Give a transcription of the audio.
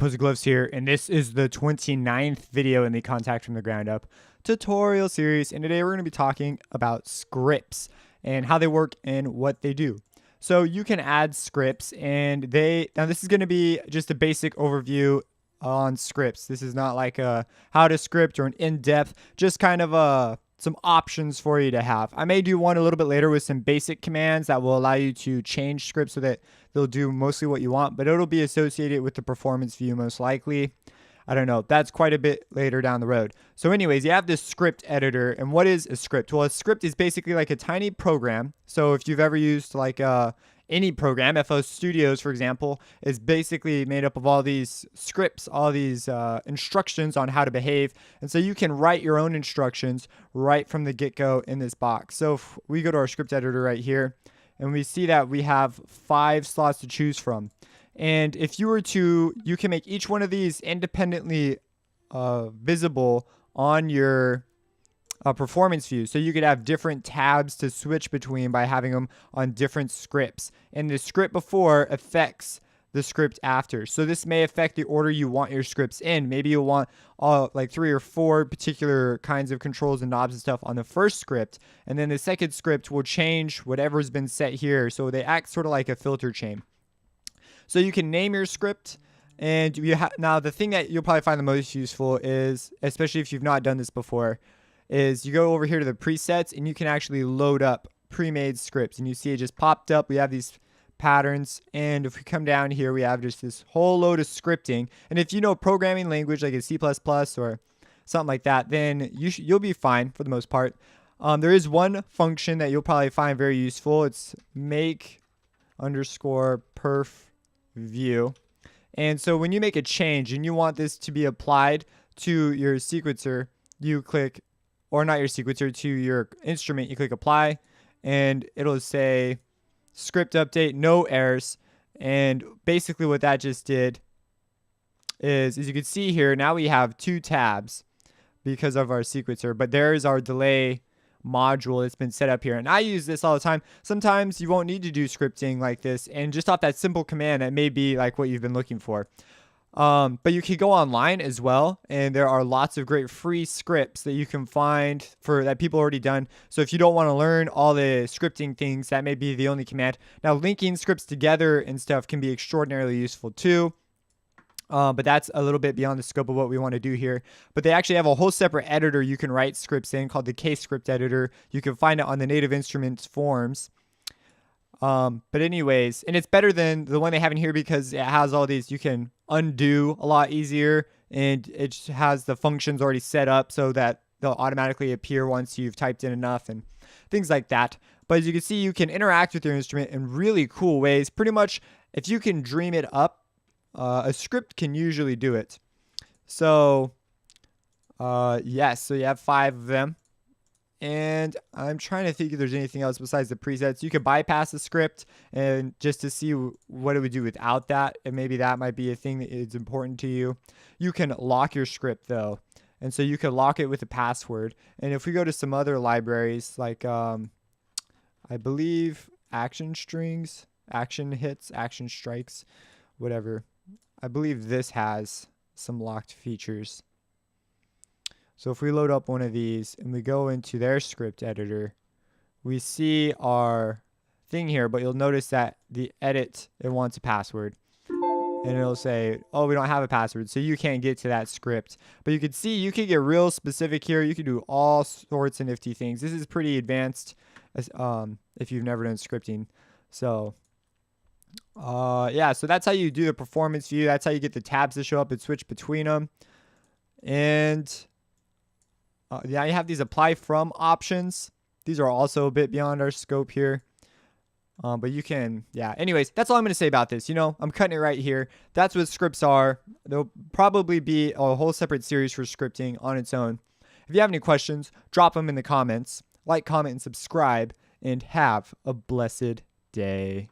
Pussy Gloves here, and this is the 29th video in the Kontakt from the Ground Up tutorial series. And today we're going to be talking about scripts and how they work and what they do. So you can add scripts, and now this is going to be just a basic overview on scripts. This is not like a how to script or an in-depth, just kind of some options for you to have. I may do one a little bit later with some basic commands that will allow you to change scripts so that they'll do mostly what you want, but it'll be associated with the performance view most likely. I don't know. That's quite a bit later down the road. So anyways, you have this script editor. And what is a script? Well, a script is basically like a tiny program. So if you've ever used like any program, FL Studios, for example, is basically made up of all these scripts, all these instructions on how to behave. And so you can write your own instructions right from the get-go in this box. So if we go to our script editor right here, and we see that we have 5 slots to choose from. And if you were to, you can make each one of these independently visible on your performance view. So you could have different tabs to switch between by having them on different scripts. And the script before affects the script after. So this may affect the order you want your scripts in. Maybe you'll want like 3 or 4 particular kinds of controls and knobs and stuff on the first script. And then the second script will change whatever's been set here. So they act sort of like a filter chain. So you can name your script, and now the thing that you'll probably find the most useful is, especially if you've not done this before, is you go over here to the presets and you can actually load up pre-made scripts, and you see it just popped up. We have these patterns, and if we come down here, we have just this whole load of scripting. And if you know programming language like a C++ or something like that, then you'll be fine for the most part. There is one function that you'll probably find very useful. It's make_perf view. And so when you make a change and you want this to be applied to your sequencer, you click, or not your sequencer, to your instrument, you click apply, and it'll say script update, no errors. And basically what that just did is, as you can see here, now we have 2 tabs because of our sequencer, but there's our delay module that's been set up here. And I use this all the time. Sometimes you won't need to do scripting like this, and just off that simple command, that may be like what you've been looking for. But you can go online as well, and there are lots of great free scripts that you can find that people already done. So if you don't want to learn all the scripting things, that may be the only command. Now, linking scripts together and stuff can be extraordinarily useful too. But that's a little bit beyond the scope of what we want to do here. But they actually have a whole separate editor you can write scripts in called the Kscript editor. You can find it on the Native Instruments forums. But anyways, and it's better than the one they have in here because it has all these, you can undo a lot easier, and it just has the functions already set up so that they'll automatically appear once you've typed in enough and things like that. But as you can see, you can interact with your instrument in really cool ways. Pretty much, if you can dream it up, a script can usually do it. So yes, so you have 5 of them, and I'm trying to think if there's anything else besides the presets. You could bypass the script and just to see what it would do without that, and maybe that might be a thing that is important to you. You can lock your script though, and so you can lock it with a password. And if we go to some other libraries like I believe action strings, action hits, action strikes, whatever, I believe this has some locked features. So if we load up one of these and we go into their script editor, we see our thing here, but you'll notice that the edit, it wants a password. And it'll say, oh, we don't have a password, so you can't get to that script. But you can see you can get real specific here. You can do all sorts of nifty things. This is pretty advanced if you've never done scripting. So yeah, so that's how you do the performance view. That's how you get the tabs to show up and switch between them. And yeah, you have these apply from options. These are also a bit beyond our scope here. But you can, yeah. Anyways, that's all I'm going to say about this. You know, I'm cutting it right here. That's what scripts are. There'll probably be a whole separate series for scripting on its own. If you have any questions, drop them in the comments. Like, comment, and subscribe. And have a blessed day.